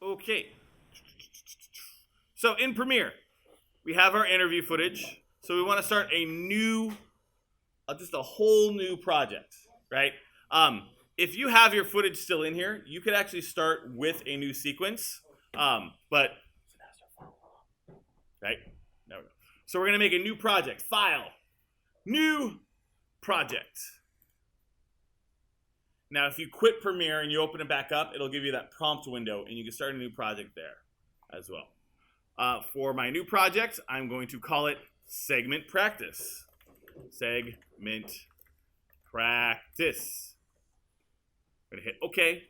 Okay. So in Premiere, we have our interview footage. So we want to start a new, just a whole new project, right? If you have your footage still in here, you could actually start with a new sequence. But, right? No. So we're going to make a new project. File. New project. Now, if you quit Premiere and you open it back up, it'll give you that prompt window, and you can start a new project there as well. For my new project, I'm going to call it Segment Practice. Segment Practice. I'm going to hit OK.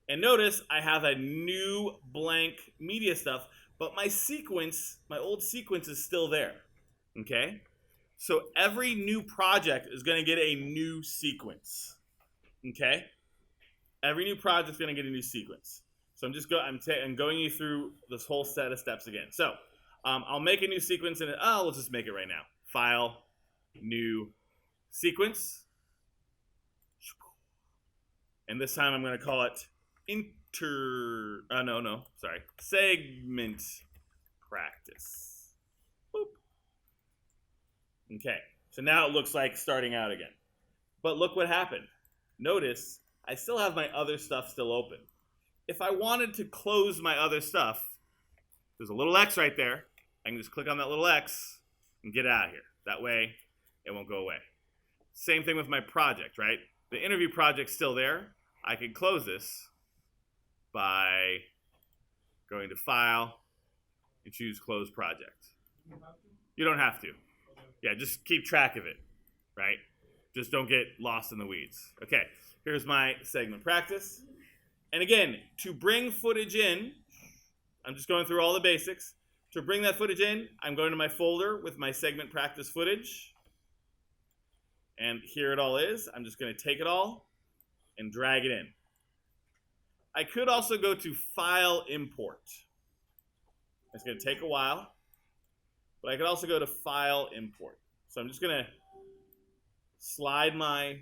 And notice I have a new blank media stuff, but my sequence, my old sequence is still there. Okay? So every new project is going to get a new sequence. Okay? Every new project is going to get a new sequence. So I'm going you through this whole set of steps again. So I'll make a new sequence, and let's just make it right now. File, new sequence. And this time I'm going to call it Segment Practice. Boop. Okay, so now it looks like starting out again. But look what happened. Notice I still have my other stuff still open. If I wanted to close my other stuff, there's a little X right there. I can just click on that little X and get out of here. That way, it won't go away. Same thing with my project, right? The interview project's still there. I can close this by going to File and choose Close Project. You don't have to. Yeah, just keep track of it, right? Just don't get lost in the weeds. Okay, here's my segment practice. And again, to bring footage in, I'm just going through all the basics. To bring that footage in, I'm going to my folder with my segment practice footage. And here it all is. I'm just going to take it all and drag it in. I could also go to File, Import. It's going to take a while. But I could also go to File, Import. So I'm just going to slide I'm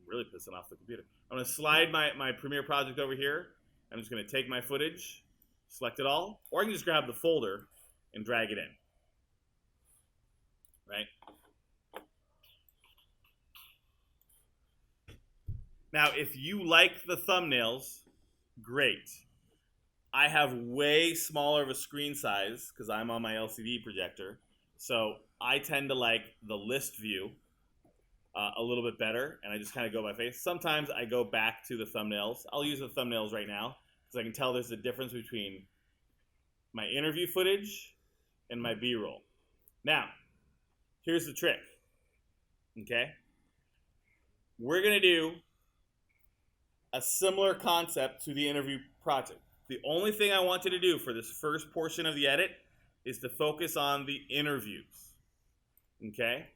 really pissing off the computer. I'm going to slide my Premiere project over here. I'm just going to take my footage, select it all, or I can just grab the folder and drag it in. Right? Now, if you like the thumbnails, great. I have way smaller of a screen size because I'm on my LCD projector. So I tend to like the list view a little bit better, and I just kind of go by face. Sometimes I go back to the thumbnails. I'll use the thumbnails right now because I can tell there's a difference between my interview footage and my B-roll. Now, here's the trick, okay? We're going to do a similar concept to the interview project. The only thing I want you to do for this first portion of the edit is to focus on the interviews, okay?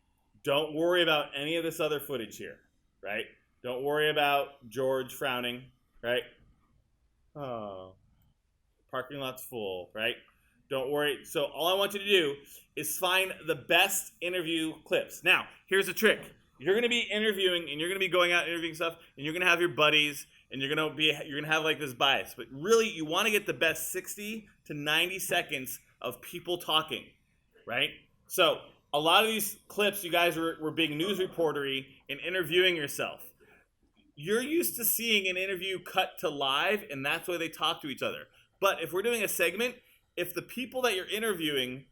Don't worry about any of this other footage here, right? Don't worry about George frowning, right? Oh, parking lot's full, right? Don't worry. So all I want you to do is find the best interview clips. Now, here's the trick. You're going to be interviewing, and you're going to be going out interviewing stuff, and you're going to have your buddies, and you're going to have like this bias. But really, you want to get the best 60 to 90 seconds of people talking, right? So a lot of these clips, you guys were being news reportery and interviewing yourself. You're used to seeing an interview cut to live, and that's why they talk to each other. But if we're doing a segment, if the people that you're interviewing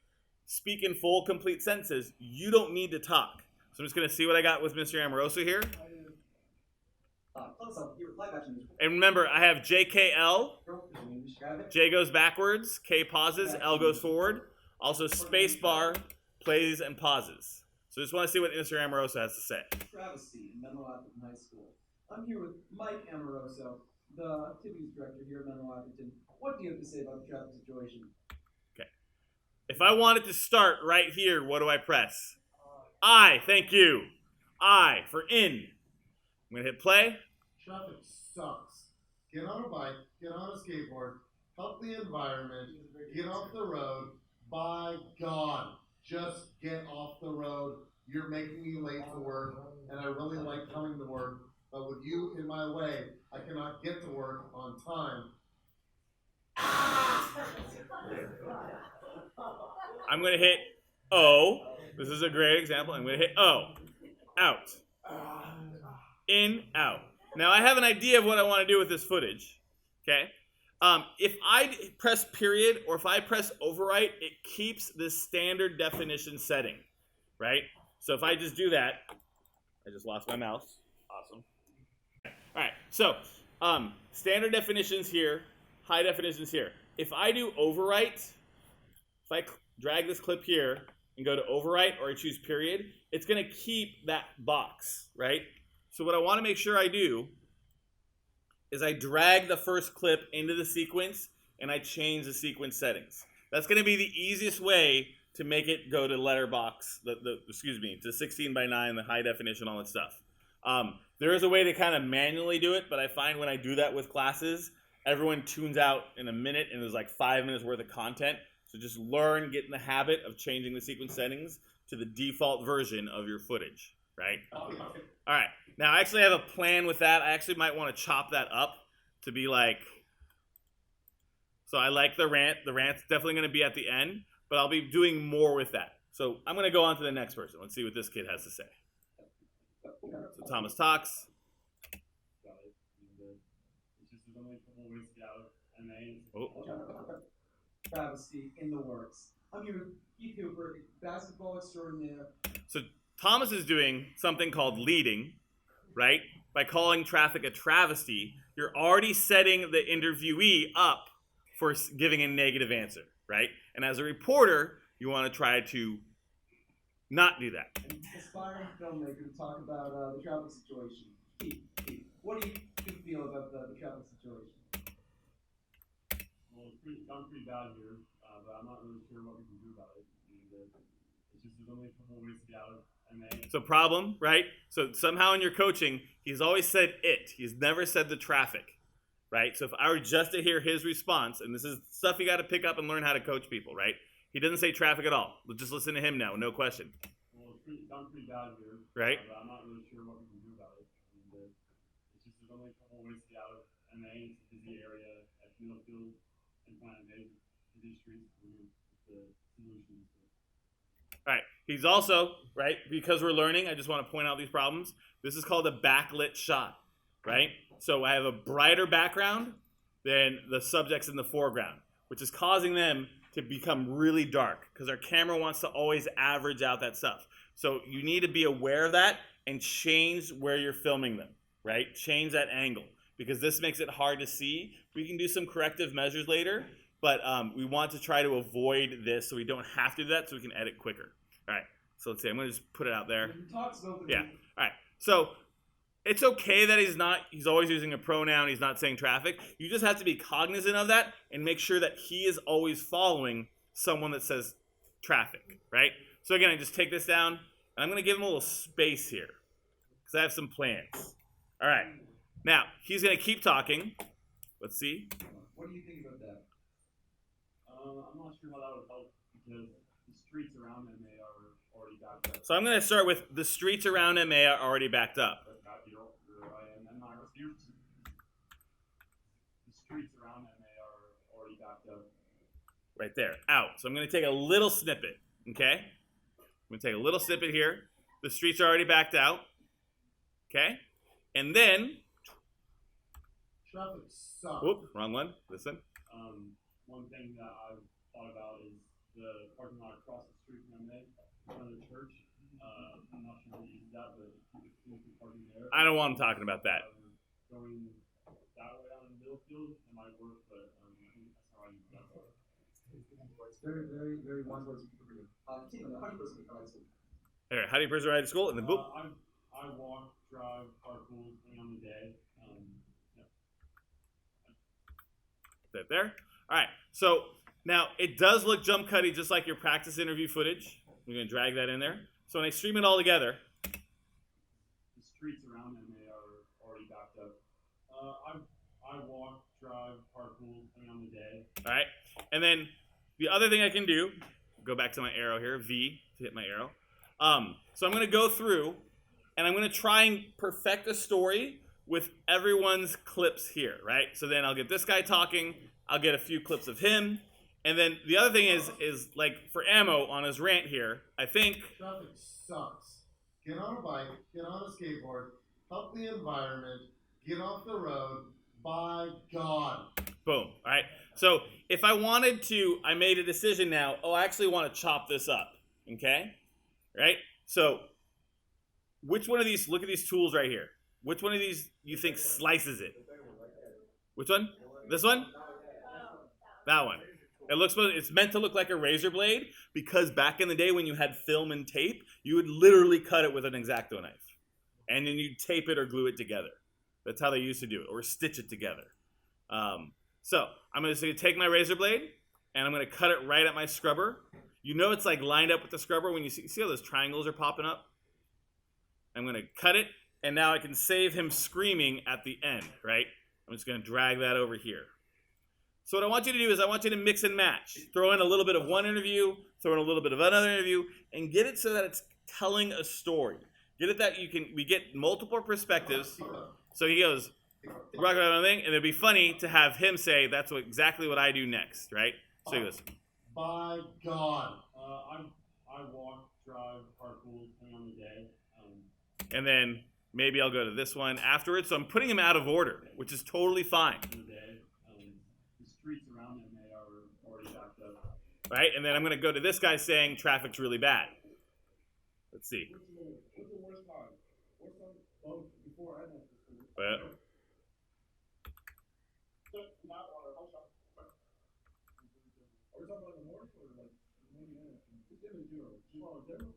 speak in full, complete sentences, you don't need to talk. So I'm just going to see what I got with Mr. Amoroso here. And remember, I have JKL. J goes backwards, K pauses, L goes forward. Also, space bar plays and pauses. So just want to see what Mr. Amoroso has to say. Travis C. Menlo-Atherton High School. I'm here with Mike Amoroso, the activities director here at Menlo-Atherton. What do you have to say about the traffic situation? Okay. If I wanted to start right here, what do I press? I, thank you. I for in. I'm going to hit play. Traffic sucks. Get on a bike, get on a skateboard, help the environment, get off the road. By God, just get off the road. You're making me late to work, and I really like coming to work. But with you in my way, I cannot get to work on time. I'm going to hit O. This is a great example. I'm going to hit O. Out. In, out. Now I have an idea of what I want to do with this footage. Okay? If I press period or if I press overwrite, it keeps the standard definition setting. Right? So if I just do that, I just lost my mouse. Awesome. All right. So standard definitions here, high definitions here. If I do overwrite, if I drag this clip here and go to overwrite or I choose period, it's going to keep that box, right? So what I want to make sure I do is I drag the first clip into the sequence and I change the sequence settings. That's going to be the easiest way to make it go to letterbox, to 16 by 9, the high definition, all that stuff. There is a way to kind of manually do it, but I find when I do that with classes, everyone tunes out in a minute and there's like 5 minutes worth of content. So just learn, get in the habit of changing the sequence settings to the default version of your footage, right? All right. Now, I actually have a plan with that. I actually might want to chop that up to be like, so I like the rant. The rant's definitely going to be at the end, but I'll be doing more with that. So I'm going to go on to the next person. Let's see what this kid has to say. So Thomas talks. Oh. Travesty in the works. I'm here with Keith Cooper, basketball extraordinaire. So Thomas is doing something called leading, right? By calling traffic a travesty, you're already setting the interviewee up for giving a negative answer, right? And as a reporter, you want to try to not do that. An aspiring filmmaker to talk about the traffic situation. Keith, what do you feel about the traffic situation? Well, it's gone pretty bad here, but I'm not really sure what we can do about it. And, it's just there's only a couple ways to get out of MA. So problem, right? So somehow in your coaching, he's always said it. He's never said the traffic, right? So if I were just to hear his response, and this is stuff you got to pick up and learn how to coach people, right? He doesn't say traffic at all. Just listen to him now, no question. Well, it's gone pretty bad here, right? But I'm not really sure what we can do about it. And, it's just there's only a couple ways to get out of MA. It's a busy area at Middlefield and Planet A, busy streets, the solutions. All right. He's also, right, because we're learning, I just want to point out these problems. This is called a backlit shot, right? So I have a brighter background than the subjects in the foreground, which is causing them to become really dark because our camera wants to always average out that stuff. So you need to be aware of that and change where you're filming them, right? Change that angle because this makes it hard to see. We can do some corrective measures later, but we want to try to avoid this so we don't have to do that so we can edit quicker. All right, so let's see. I'm going to just put it out there. Yeah, all right. So it's okay that he's always using a pronoun. He's not saying traffic. You just have to be cognizant of that and make sure that he is always following someone that says traffic, right? So again, I just take this down, and I'm going to give him a little space here because I have some plans. All right. Now, he's going to keep talking. Let's see. What do you think about that? I'm not sure how that would help because the streets around MA are already backed up. So I'm going to start with the streets around MA are already backed up. The streets around MA are already backed up. Right there, out. So I'm going to take a little snippet, okay? I'm going to take a little snippet here. The streets are already backed out, okay? And then, Traffic sucks. whoop, wrong one. Listen. One thing that I've thought about is the parking lot across the street from MA, in front of the church. I'm not sure who uses that, but there's parking there. I don't want him talking about that. Going that way down in Middlefield, it might work, but I think that's how I use that. It's very, very, very one person for you. Continue on the 100% high school. All right, how do you personally ride to school? And then boop. I walk, drive, carpool, depending on the day. That there. All right, so now it does look jump cutty just like your practice interview footage. We're going to drag that in there. So when I stream it all together. The streets around MA are already backed up. I walk, drive, carpool, depending on the day. All right, and then the other thing I can do, go back to my arrow here, V to hit my arrow. So I'm going to go through and I'm going to try and perfect a story with everyone's clips here, right? So then I'll get this guy talking, I'll get a few clips of him, and then the other thing is like for Ammo on his rant here, I think Traffic sucks. Get on a bike, get on a skateboard, help the environment, get off the road, by God. boom, all right? So if I wanted to, I made a decision now, I actually want to chop this up, okay? Right? So which one of these, look at these tools right here. Which one of these you think slices it? Which one? This one? That one. It's meant to look like a razor blade because back in the day when you had film and tape, you would literally cut it with an X-Acto knife. And then you'd tape it or glue it together. That's how they used to do it, or stitch it together. So I'm going to take my razor blade and I'm going to cut it right at my scrubber. You know it's like lined up with the scrubber when you see how those triangles are popping up? I'm going to cut it, and now I can save him screaming at the end, right? I'm just going to drag that over here. So what I want you to do is I want you to mix and match. Throw in a little bit of one interview, throw in a little bit of another interview, and get it so that it's telling a story. Get it that we get multiple perspectives. So he goes, rock around thing, and it'd be funny to have him say, that's exactly what I do next, right? So he goes, by God. I walk, drive, carpool, depending on the day. And then maybe I'll go to this one afterwards. So I'm putting him out of order, which is totally fine. The streets around them, they are already backed up. Right? And then I'm going to go to this guy saying traffic's really bad. Let's see. What's the worst time? Worst time? Oh, before I left the school. Well, Are we talking about in the morning or like maybe just in the general? Just on general?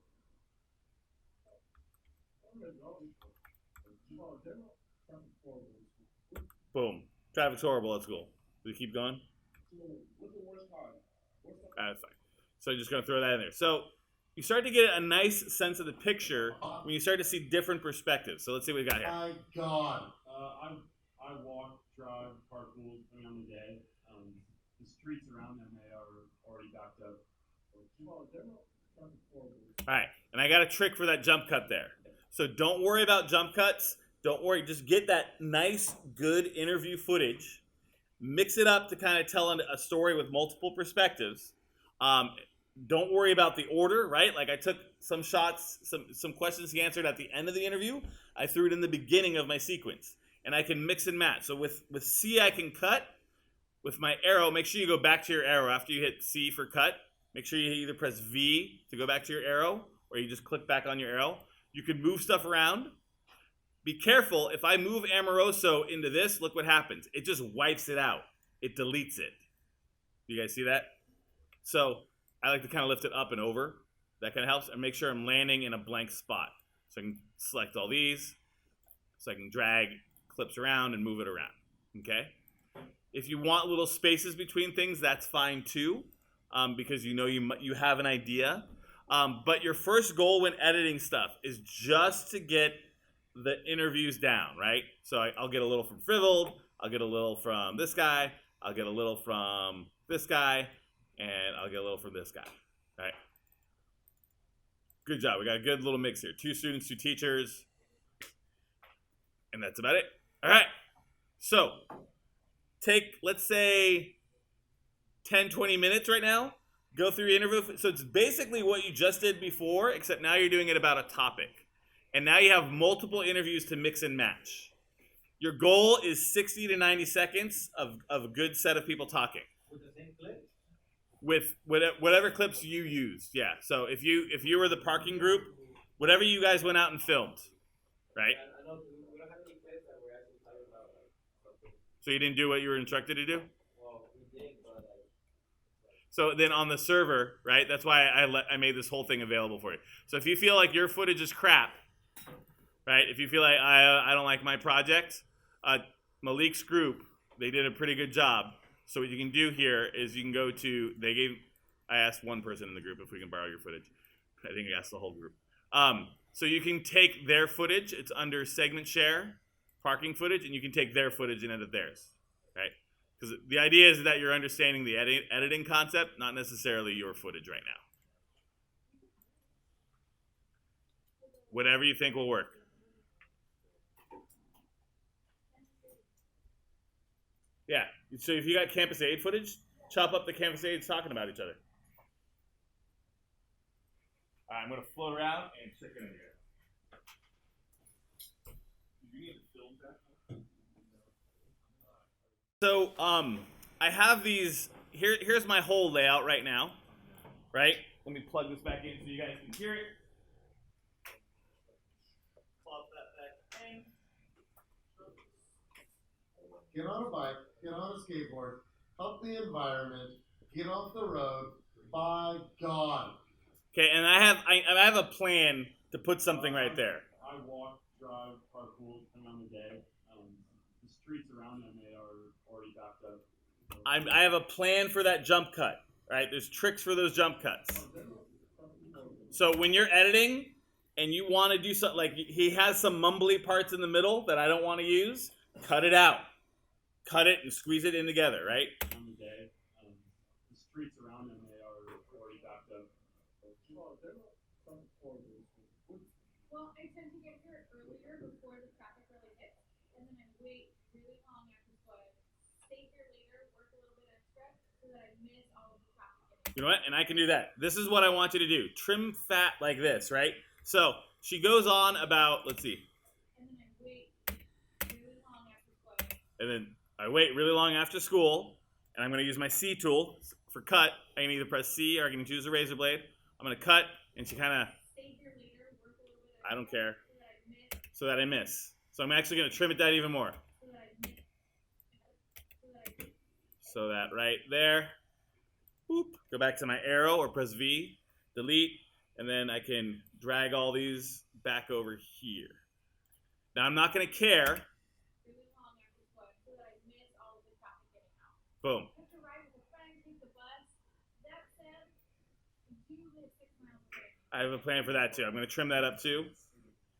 boom. Traffic's horrible at school. Do we keep going? What's the worst time? That's fine. So I'm just going to throw that in there. So you start to get a nice sense of the picture when you start to see different perspectives. So let's see what we got here. My God. I walk, drive, carpool, depending on the day. The streets around them, they are already backed up. All right, and I got a trick for that jump cut there. So don't worry about jump cuts. Don't worry. Just get that nice, good interview footage. Mix it up to kind of tell a story with multiple perspectives. Don't worry about the order, right? Like I took some shots, some questions he answered at the end of the interview. I threw it in the beginning of my sequence. And I can mix and match. So with C, I can cut. With my arrow, make sure you go back to your arrow after you hit C for cut. Make sure you either press V to go back to your arrow, or you just click back on your arrow. You can move stuff around. Be careful. If I move Amoroso into this, look what happens. It just wipes it out. It deletes it. You guys see that? So I like to kind of lift it up and over. That kind of helps. And make sure I'm landing in a blank spot. So I can select all these. So I can drag clips around and move it around. Okay? If you want little spaces between things, that's fine too, because you know you have an idea. But your first goal when editing stuff is just to get the interviews down, right? So I'll get a little from Frivoled, I'll get a little from this guy, I'll get a little from this guy, and I'll get a little from this guy, right? Good job. We got a good little mix here. 2 students, 2 teachers, and that's about it. All right. So take, let's say, 10, 20 minutes right now. Go through your interview. So it's basically what you just did before, except now you're doing it about a topic. And now you have multiple interviews to mix and match. Your goal is 60 to 90 seconds of a good set of people talking. With the same clip? With whatever clips you used, yeah. So if you were the parking group, whatever you guys went out and filmed, right? I know we don't have any clips that we're actually talking about something. So you didn't do what you were instructed to do? Well, we did, but So then on the server, right, that's why I made this whole thing available for you. So if you feel like your footage is crap, right, if you feel like I don't like my project, Malik's group, they did a pretty good job. So what you can do here is you can go to, I asked one person in the group if we can borrow your footage. I think I asked the whole group. So you can take their footage, it's under segment share, parking footage, and you can take their footage and edit theirs, right? Because the idea is that you're understanding the editing concept, not necessarily your footage right now. Whatever you think will work. Yeah. So if you got Campus 8 footage, chop up the Campus 8s talking about each other. All right, I'm going to float around and check in here. Do you need to film that? So, I have these. Here's my whole layout right now. Right? Let me plug this back in so you guys can hear it. Plop that back in. Get on a bike, get on a skateboard, help the environment, get off the road, by God. Okay, and I have a plan to put something right there. I walk, drive, carpool, depending on the day. The streets around them, they are already backed up. I have a plan for that jump cut. Right? There's tricks for those jump cuts. So when you're editing and you want to do something, like he has some mumbly parts in the middle that I don't want to use, cut it out. Cut it and squeeze it in together, right? On the day, the streets around them, they are already backed up. Well, I tend to get here earlier before the traffic really hits, and then I wait really long after school. Stay here later, work a little bit extra, so that I miss all of the traffic. You know what? And I can do that. This is what I want you to do. Trim fat like this, right? So she goes on about, let's see. And then I wait really long after school. And then I wait really long after school, and I'm going to use my C tool for cut. I can either press C or I can choose a razor blade. I'm going to cut, and she kind of, Stay here later, work a little bit extra. I don't care, So that I miss. so that I miss. So I'm actually going to trim it down even more. So that I miss. So that right there. Boop. Go back to my arrow or press V, delete, and then I can drag all these back over here. Now I'm not going to care. Really long after school, so that I miss all of the traffic getting out. Boom. I have to ride with a friend, take the bus. That said, I do live 6 miles away. I have a plan for that too. I'm going to trim that up too.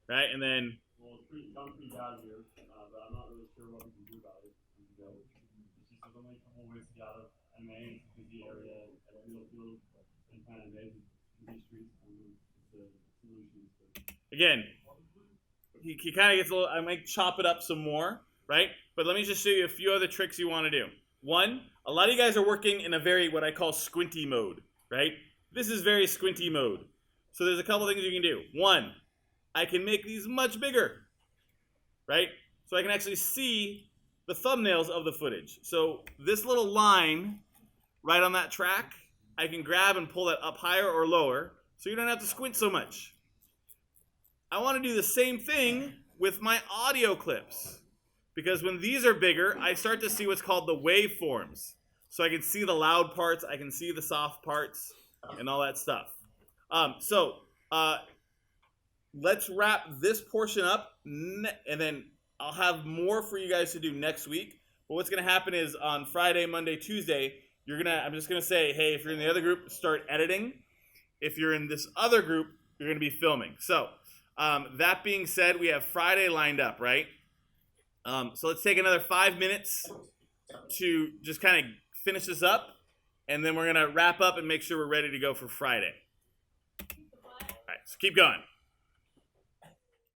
Right? And then, Well, it's pretty bad here, but I'm not really sure what we can do about it. It's just there's only a couple ways to get out of MA, it's a busy area at Menlo-Atherton and kind of busy streets. The solutions. again, he kind of gets a little, I might chop it up some more, right? But let me just show you a few other tricks you want to do. One, a lot of you guys are working in a very, what I call squinty mode, right? This is very squinty mode. So there's a couple things you can do. One, I can make these much bigger, right? So I can actually see the thumbnails of the footage. So this little line right on that track, I can grab and pull that up higher or lower so you don't have to squint so much. I want to do the same thing with my audio clips, because when these are bigger, I start to see what's called the waveforms. So I can see the loud parts, I can see the soft parts, and all that stuff. Let's wrap this portion up, and then I'll have more for you guys to do next week. But what's going to happen is on Friday, Monday, Tuesday, I'm just going to say, hey, if you're in the other group, start editing. If you're in this other group, you're going to be filming. So that being said, we have Friday lined up, right? So let's take another 5 minutes to just kind of finish this up, and then we're going to wrap up and make sure we're ready to go for Friday. All right, so keep going.